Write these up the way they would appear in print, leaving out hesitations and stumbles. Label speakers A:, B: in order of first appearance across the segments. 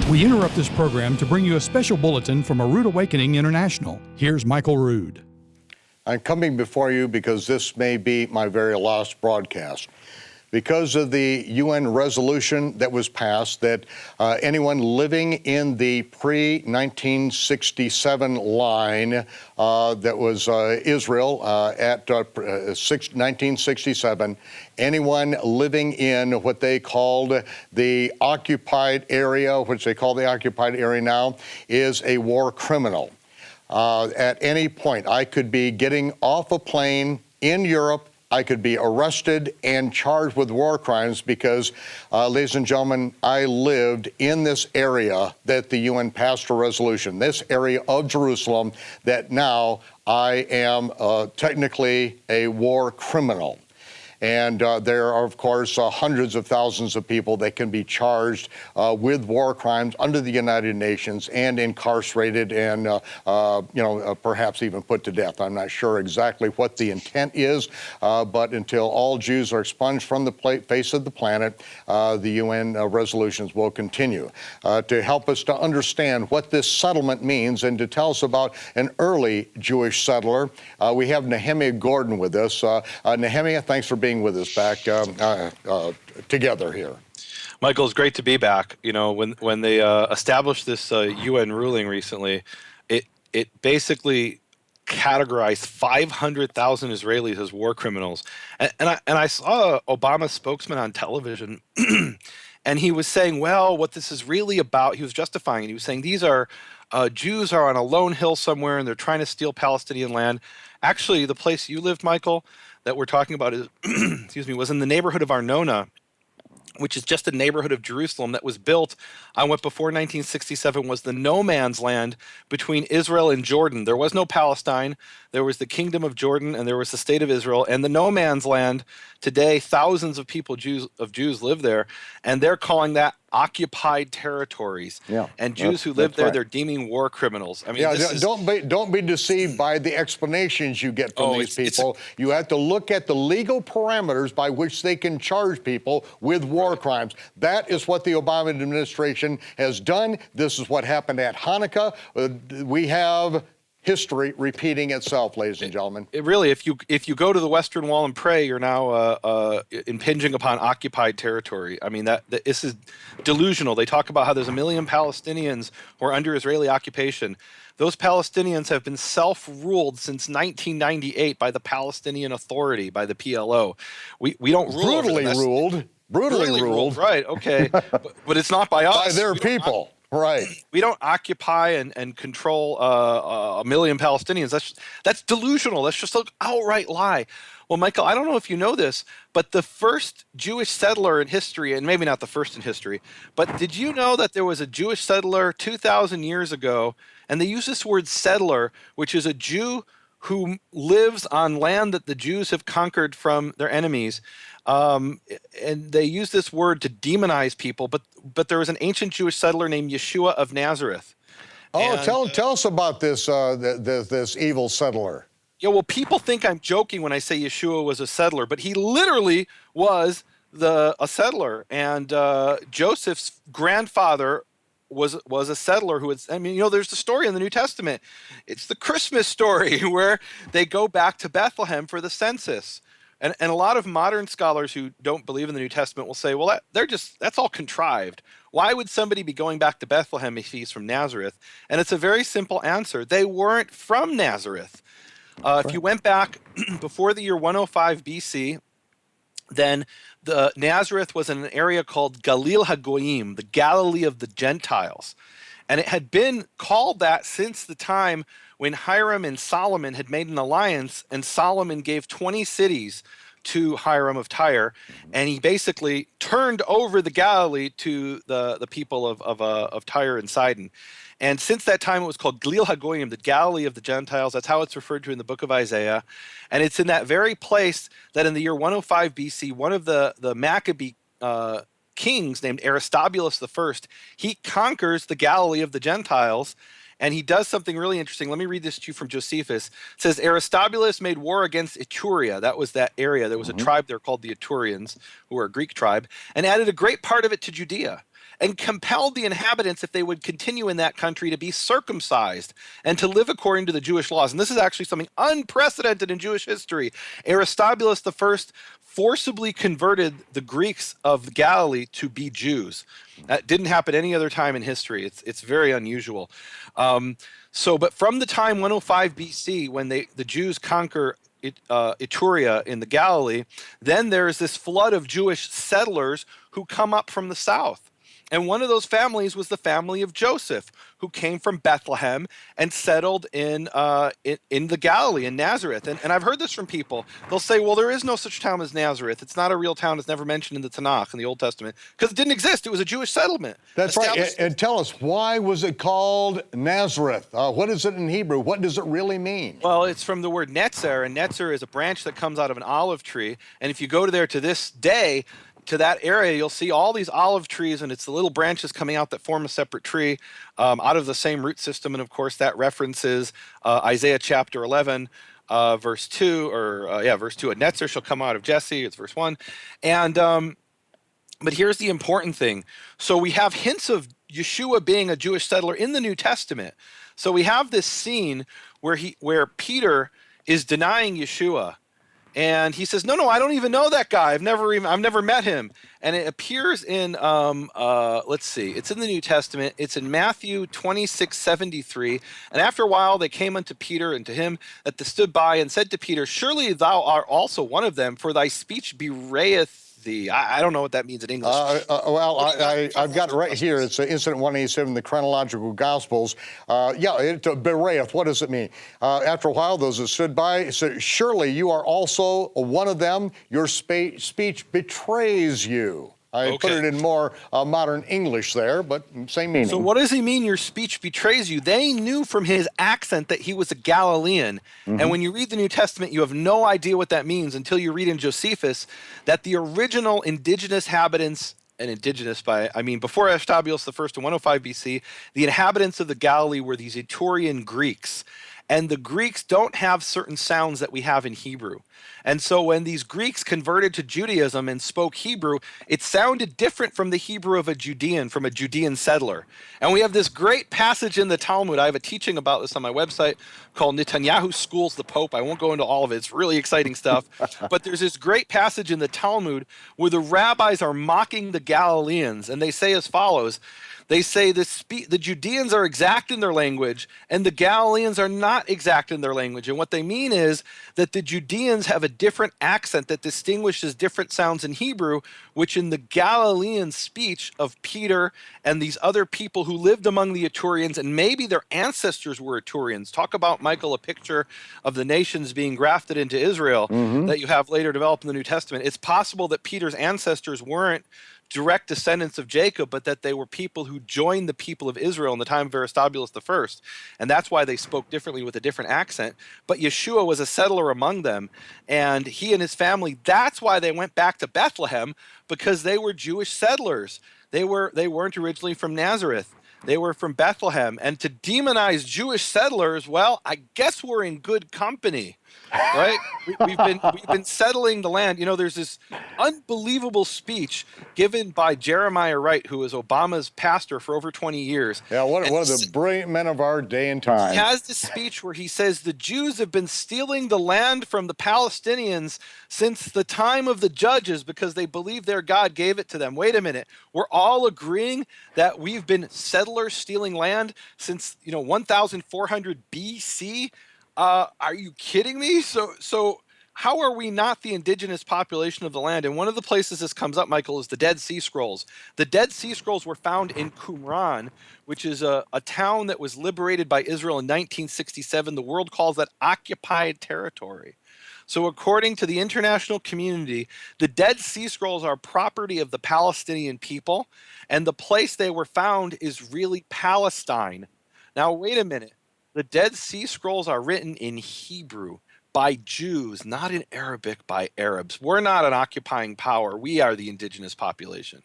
A: We interrupt this program to bring you a special bulletin from A Rood Awakening International. Here's Michael Rood.
B: I'm coming before you because this may be my very last broadcast. Because of the UN resolution that was passed that anyone living in the pre-1967 line that was Israel at 1967, anyone living in what they called the occupied area, which they call the occupied area now, is a war criminal. At any point, I could be getting off a plane in Europe. I could be arrested and charged with war crimes because, ladies and gentlemen, I lived in this area that the UN passed a resolution, this area of Jerusalem, that now I am technically a war criminal. And there are, of course, hundreds of thousands of people that can be charged with war crimes under the United Nations and incarcerated and, perhaps even put to death. I'm not sure exactly what the intent is, but until all Jews are expunged from the face of the planet, the UN resolutions will continue. To help us to understand what this settlement means and to tell us about an early Jewish settler, we have Nehemia Gordon with us. Nehemia, thanks for being with us back together here.
C: Michael, it's great to be back. You know, when they established this UN ruling recently, it basically categorized 500,000 Israelis as war criminals. And I saw Obama's spokesman on television, and he was saying, well, what this is really about, he was justifying it. He was saying these are Jews are on a lone hill somewhere, and they're trying to steal Palestinian land. Actually, the place you lived, Michael, that we're talking about is, was in the neighborhood of Arnona, which is just a neighborhood of Jerusalem that was built on what before 1967 was the no man's land between Israel and Jordan. There was no Palestine. There was the Kingdom of Jordan, and there was the State of Israel. And the no man's land today, thousands of Jews live there, and they're calling that occupied territories. Yeah, and Jews who live there, right, they're deeming war criminals. I mean,
B: don't be deceived by the explanations you get from these people. You have to look at the legal parameters by which they can charge people with war crimes. That is what the Obama administration has done. This is what happened at Hanukkah. We have history repeating itself, ladies and gentlemen.
C: It really, if you go to the Western Wall and pray, you're now impinging upon occupied territory. I mean, this is delusional. They talk about how there's 1 million Palestinians who are under Israeli occupation. Those Palestinians have been self-ruled since 1998 by the Palestinian Authority, by the PLO. We don't rule
B: brutally ruled.
C: Right? Okay, but it's not by us.
B: By their people. Right.
C: We don't occupy and control 1 million Palestinians. That's delusional. That's just an outright lie. Well, Michael, I don't know if you know this, but the first Jewish settler in history, and maybe not the first in history, but did you know that there was a Jewish settler 2,000 years ago, and they use this word settler, which is a Jew who lives on land that the Jews have conquered from their enemies. And they use this word to demonize people, but there was an ancient Jewish settler named Yeshua of Nazareth.
B: Oh, and, tell us about this this evil settler.
C: Yeah, well, people think I'm joking when I say Yeshua was a settler, but he literally was a settler. And Joseph's grandfather was a settler who was, there's the story in the New Testament. It's the Christmas story where they go back to Bethlehem for the census. And a lot of modern scholars who don't believe in the New Testament will say, well, that's all contrived. Why would somebody be going back to Bethlehem if he's from Nazareth? And it's a very simple answer. They weren't from Nazareth. If you went back before the year 105 BC, then the Nazareth was in an area called Galil HaGoyim, the Galilee of the Gentiles. And it had been called that since the time when Hiram and Solomon had made an alliance, and Solomon gave 20 cities to Hiram of Tyre, and he basically turned over the Galilee to the people of Tyre and Sidon. And since that time, it was called Galil HaGoyim, the Galilee of the Gentiles. That's how it's referred to in the book of Isaiah. And it's in that very place that in the year 105 BC, one of the Maccabee kings named Aristobulus I, he conquers the Galilee of the Gentiles, and he does something really interesting. Let me read this to you from Josephus. It says, Aristobulus made war against Etruria. That was that area. There was a tribe there called the Etrurians, who were a Greek tribe, and added a great part of it to Judea. and compelled the inhabitants, if they would continue in that country, to be circumcised and to live according to the Jewish laws. And this is actually something unprecedented in Jewish history. Aristobulus I forcibly converted the Greeks of Galilee to be Jews. That didn't happen any other time in history. It's very unusual. But from the time 105 BC, when the Jews conquer Etruria in the Galilee, then there's this flood of Jewish settlers who come up from the south. And one of those families was the family of Joseph, who came from Bethlehem and settled in the Galilee, in Nazareth. And I've heard this from people. They'll say, well, there is no such town as Nazareth. It's not a real town. It's never mentioned in the Tanakh, in the Old Testament, because it didn't exist. It was a Jewish settlement.
B: That's right. And tell us, why was it called Nazareth? What is it in Hebrew? What does it really mean?
C: Well, it's from the word netzer, and netzer is a branch that comes out of an olive tree. And if you go there to this day, to that area, you'll see all these olive trees, and it's the little branches coming out that form a separate tree out of the same root system. And of course, that references Isaiah chapter 11, verse 2, verse 2. A netzer shall come out of Jesse. It's verse 1. And but here's the important thing. So we have hints of Yeshua being a Jewish settler in the New Testament. So we have this scene where Peter is denying Yeshua. And he says, no, I don't even know that guy. I've never met him. And it appears in, let's see, it's in the New Testament. It's in Matthew 26:73. And after a while, they came unto Peter and to him that stood by and said to Peter, surely thou art also one of them, for thy speech bewrayeth thee. I don't know what that means in English.
B: I've got it right here. It's Incident 187 in the Chronological Gospels. Bereth, what does it mean? After a while, those that stood by said, surely you are also one of them. Your speech betrays you. I put it in more modern English there, but same meaning.
C: So what does he mean, your speech betrays you? They knew from his accent that he was a Galilean. Mm-hmm. And when you read the New Testament, you have no idea what that means until you read in Josephus that the original indigenous inhabitants, and indigenous before Aristobulus I in 105 BC, the inhabitants of the Galilee were these Etrurian Greeks. And the Greeks don't have certain sounds that we have in Hebrew. And so when these Greeks converted to Judaism and spoke Hebrew, it sounded different from the Hebrew of a Judean settler. And we have this great passage in the Talmud. I have a teaching about this on my website called Netanyahu Schools the Pope. I won't go into all of it. It's really exciting stuff. But there's this great passage in the Talmud where the rabbis are mocking the Galileans. And they say as follows. They say the Judeans are exact in their language and the Galileans are not exact in their language. And what they mean is that the Judeans have a different accent that distinguishes different sounds in Hebrew, which in the Galilean speech of Peter and these other people who lived among the Etrurians, and maybe their ancestors were Etrurians. Talk about, Michael, a picture of the nations being grafted into Israel that you have later developed in the New Testament. It's possible that Peter's ancestors weren't direct descendants of Jacob, but that they were people who joined the people of Israel in the time of Aristobulus I. And that's why they spoke differently with a different accent. But Yeshua was a settler among them, and he and his family, that's why they went back to Bethlehem, because they were Jewish settlers. They weren't originally from Nazareth. They were from Bethlehem. And to demonize Jewish settlers, well, I guess we're in good company. Right? We've been settling the land. You know, there's this unbelievable speech given by Jeremiah Wright, who was Obama's pastor for over 20 years.
B: Yeah, one of the brilliant men of our day and time.
C: He has this speech where he says the Jews have been stealing the land from the Palestinians since the time of the judges because they believe their God gave it to them. Wait a minute. We're all agreeing that we've been settlers stealing land since 1400 BC. Are you kidding me? So how are we not the indigenous population of the land? And one of the places this comes up, Michael, is the Dead Sea Scrolls. The Dead Sea Scrolls were found in Qumran, which is a town that was liberated by Israel in 1967. The world calls that occupied territory. So according to the international community, the Dead Sea Scrolls are property of the Palestinian people, and the place they were found is really Palestine. Now, wait a minute. The Dead Sea Scrolls are written in Hebrew by Jews, not in Arabic by Arabs. We're not an occupying power. We are the indigenous population.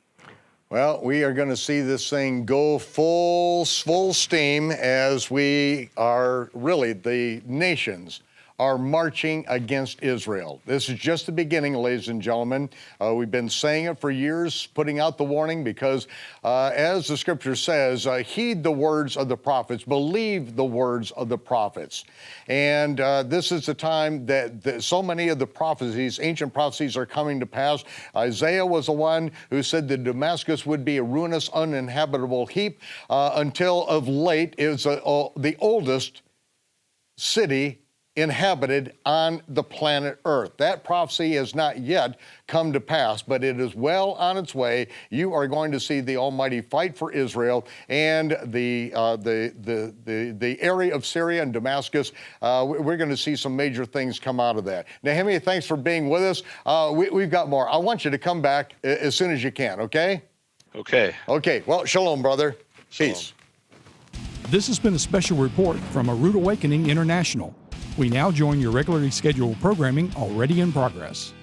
B: Well, we are going to see this thing go full steam as we are really the nations are marching against Israel. This is just the beginning, ladies and gentlemen. We've been saying it for years, putting out the warning, because as the scripture says, heed the words of the prophets, believe the words of the prophets. And this is the time that so many of the prophecies, ancient prophecies, are coming to pass. Isaiah was the one who said that Damascus would be a ruinous, uninhabitable heap. Until of late, it was the oldest city inhabited on the planet Earth. That prophecy has not yet come to pass, but it is well on its way. You are going to see the Almighty fight for Israel, and the area of Syria and Damascus. We're going to see some major things come out of that. Nehemia, thanks for being with us. We've got more. I want you to come back as soon as you can, okay?
C: Okay.
B: Okay, well, shalom, brother.
C: Shalom.
B: Peace.
A: This has been a special report from A Rood Awakening International. We now join your regularly scheduled programming already in progress.